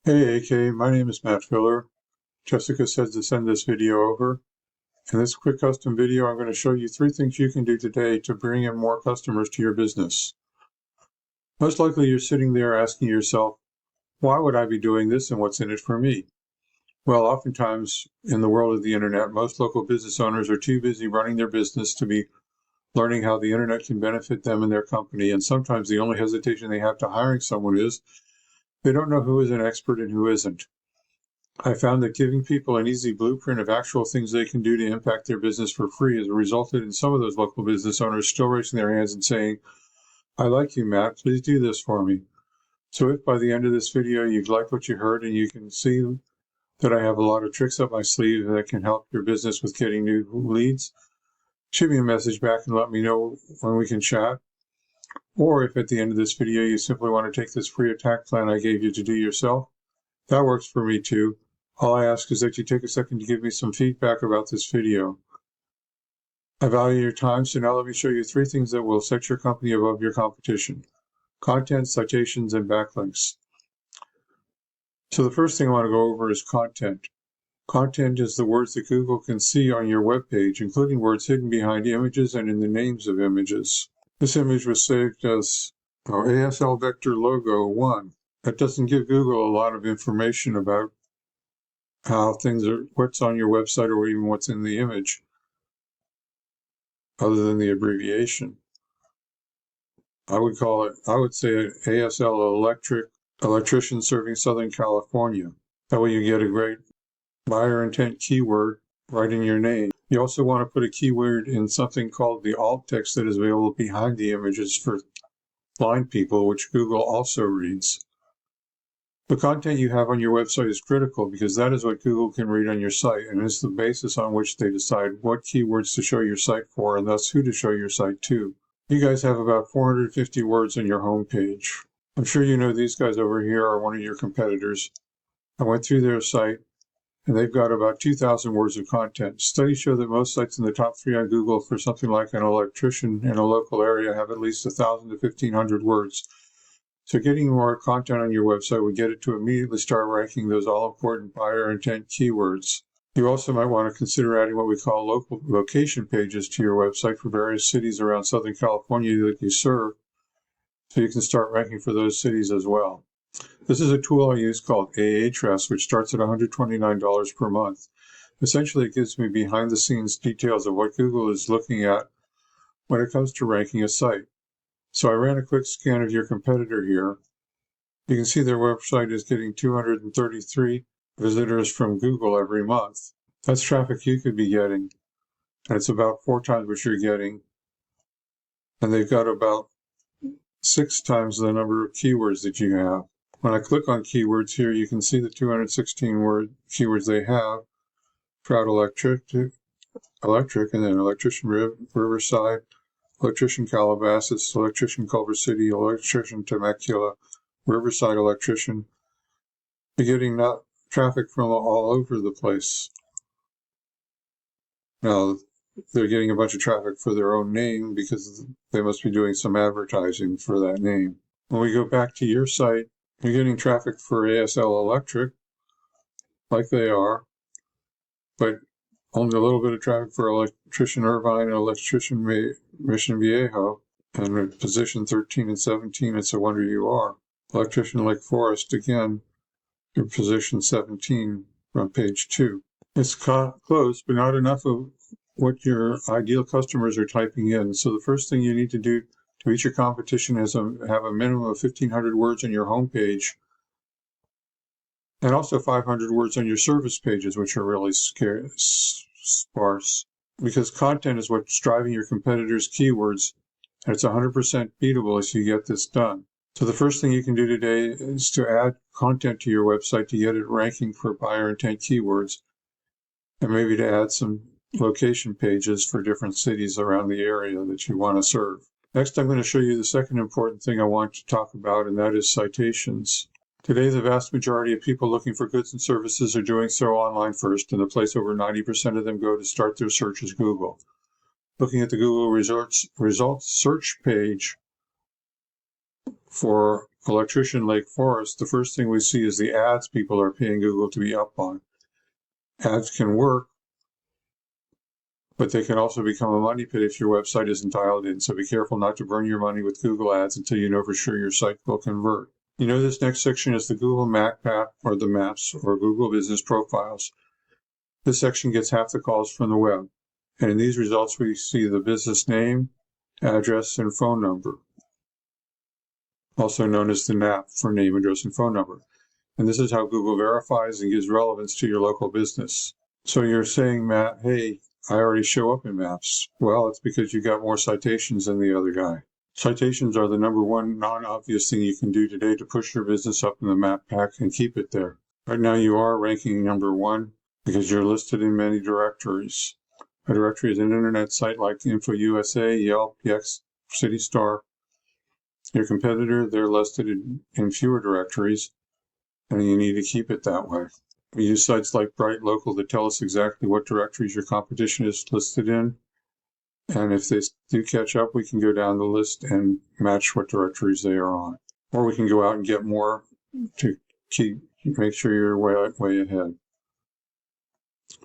Hey AK, my name is Matt Filler. Jessica says to send this video over. In this quick custom video, I'm going to show you 3 things you can do today to bring in more customers to your business. Most likely you're sitting there asking yourself, why would I be doing this and what's in it for me? Well, oftentimes in the world of the internet, most local business owners are too busy running their business to be learning how the internet can benefit them and their company, and sometimes the only hesitation they have to hiring someone is they don't know who is an expert and who isn't. I found that giving people an easy blueprint of actual things they can do to impact their business for free has resulted in some of those local business owners still raising their hands and saying, I like you, Matt, please do this for me. So if by the end of this video you've liked what you heard and you can see that I have a lot of tricks up my sleeve that can help your business with getting new leads, shoot me a message back and let me know when we can chat. Or if at the end of this video you simply want to take this free attack plan I gave you to do yourself, that works for me too. All I ask is that you take a second to give me some feedback about this video. I value your time, so now let me show you 3 things that will set your company above your competition: content, citations, and backlinks. So the first thing I want to go over is content. Content is the words that Google can see on your web page, including words hidden behind images and in the names of images. This image was saved as ASL Vector Logo 1. That doesn't give Google a lot of information about how things are, what's on your website or even what's in the image, other than the abbreviation. I would say ASL electrician serving Southern California. That way you get a great buyer intent keyword right in your name. You also want to put a keyword in something called the alt text that is available behind the images for blind people, which Google also reads. The content you have on your website is critical because that is what Google can read on your site, and is the basis on which they decide what keywords to show your site for and thus who to show your site to. You guys have about 450 words on your home page. I'm sure you know these guys over here are one of your competitors. I went through their site and they've got about 2,000 words of content. Studies show that most sites in the top 3 on Google for something like an electrician in a local area have at least 1,000 to 1,500 words. So getting more content on your website would get it to immediately start ranking those all-important buyer intent keywords. You also might want to consider adding what we call local location pages to your website for various cities around Southern California that you serve, so you can start ranking for those cities as well. This is a tool I use called Ahrefs, which starts at $129 per month. Essentially, it gives me behind-the-scenes details of what Google is looking at when it comes to ranking a site. So I ran a quick scan of your competitor here. You can see their website is getting 233 visitors from Google every month. That's traffic you could be getting, and it's about 4 times what you're getting. And they've got about 6 times the number of keywords that you have. When I click on keywords here, you can see the 216 word keywords they have. Trout electric, and then electrician Riverside, electrician Calabasas, electrician Culver City, electrician Temecula, Riverside electrician. You're getting traffic from all over the place. Now, they're getting a bunch of traffic for their own name because they must be doing some advertising for that name. When we go back to your site, you're getting traffic for ASL Electric, like they are, but only a little bit of traffic for electrician Irvine and electrician Mission Viejo. And at position 13 and 17, it's a wonder you are. Electrician Lake Forest, again, you're position 17 from page 2. It's close, but not enough of what your ideal customers are typing in. So the first thing you need to do to beat your competition is have a minimum of 1,500 words on your homepage, and also 500 words on your service pages, which are really sparse, because content is what's driving your competitors' keywords, and it's 100% beatable if you get this done. So the first thing you can do today is to add content to your website to get it ranking for buyer intent keywords, and maybe to add some location pages for different cities around the area that you want to serve. Next, I'm going to show you the second important thing I want to talk about, and that is citations. Today, the vast majority of people looking for goods and services are doing so online first, and the place over 90% of them go to start their search is Google. Looking at the Google results search page for electrician Lake Forest, the first thing we see is the ads people are paying Google to be up on. Ads can work, but they can also become a money pit if your website isn't dialed in. So be careful not to burn your money with Google ads until you know for sure your site will convert. You know, this next section is the Google Map app, or the Maps, or Google Business Profiles. This section gets half the calls from the web. And in these results, we see the business name, address, and phone number, also known as the NAP for name, address, and phone number. And this is how Google verifies and gives relevance to your local business. So you're saying, Matt, hey, I already show up in Maps. Well, it's because you got more citations than the other guy. Citations are the number one non-obvious thing you can do today to push your business up in the map pack and keep it there. Right now you are ranking number one because you're listed in many directories. A directory is an internet site like InfoUSA, Yelp, Yext, CityStar. Your competitor, they're listed in fewer directories, and you need to keep it that way. We use sites like Bright Local to tell us exactly what directories your competition is listed in. And if they do catch up, we can go down the list and match what directories they are on. Or we can go out and get more to make sure you're way ahead.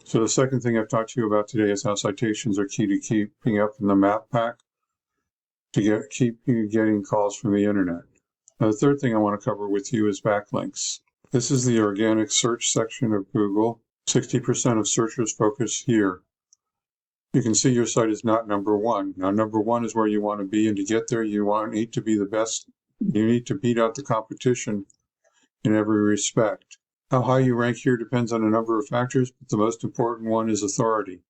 So the second thing I've talked to you about today is how citations are key to keeping up in the map pack to keep you getting calls from the internet. Now, the third thing I want to cover with you is backlinks. This is the organic search section of Google. 60% of searchers focus here. You can see your site is not number one. Now, number one is where you want to be, and to get there, you need to be the best. You need to beat out the competition in every respect. How high you rank here depends on a number of factors, but the most important one is authority.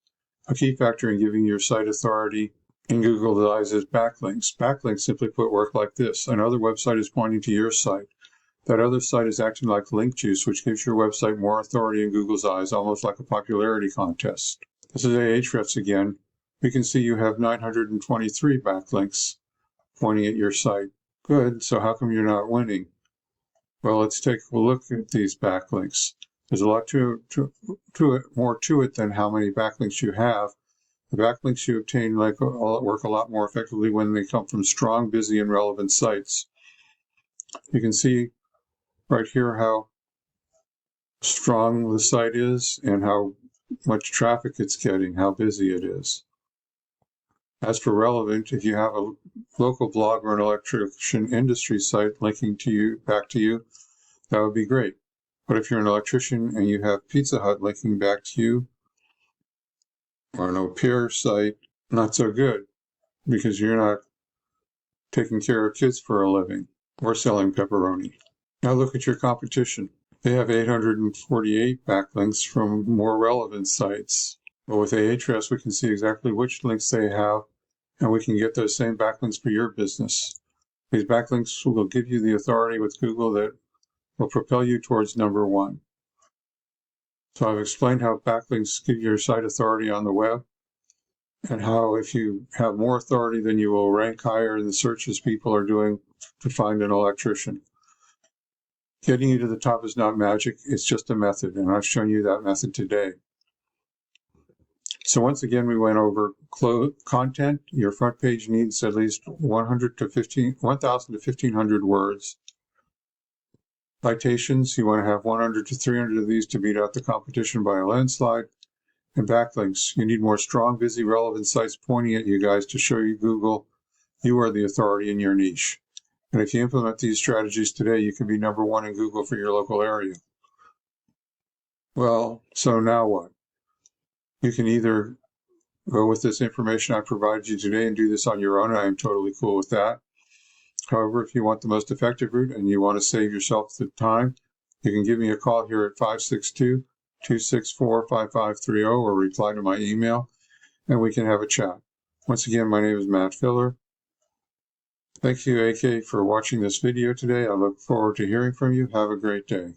A key factor in giving your site authority in Google's eyes is backlinks. Backlinks, simply put, work like this. Another website is pointing to your site. That other site is acting like link juice, which gives your website more authority in Google's eyes, almost like a popularity contest. This is Ahrefs again. We can see you have 923 backlinks pointing at your site. Good, so how come you're not winning? Well, let's take a look at these backlinks. There's a lot more to it than how many backlinks you have. The backlinks you obtain work a lot more effectively when they come from strong, busy, and relevant sites. You can see right here how strong the site is and how much traffic it's getting, how busy it is. As for relevant, if you have a local blog or an electrician industry site linking back to you, that would be great. But if you're an electrician and you have Pizza Hut linking back to you, or an au pair site, not so good, because you're not taking care of kids for a living or selling pepperoni. Now look at your competition. They have 848 backlinks from more relevant sites. But with Ahrefs, we can see exactly which links they have, and we can get those same backlinks for your business. These backlinks will give you the authority with Google that will propel you towards number one. So I've explained how backlinks give your site authority on the web, and how if you have more authority, then you will rank higher in the searches people are doing to find an electrician. Getting you to the top is not magic, it's just a method, and I've shown you that method today. So once again, we went over content. Your front page needs at least 1,000 to 1,500 words. Citations, you want to have 100 to 300 of these to beat out the competition by a landslide. And backlinks, you need more strong, busy, relevant sites pointing at you guys to show you Google you are the authority in your niche. And if you implement these strategies today, you can be number one in Google for your local area. Well, so now what? You can either go with this information I provided you today and do this on your own. I am totally cool with that. However, if you want the most effective route and you want to save yourself the time, you can give me a call here at 562-264-5530 or reply to my email, and we can have a chat. Once again, my name is Matt Filler. Thank you, AK, for watching this video today. I look forward to hearing from you. Have a great day.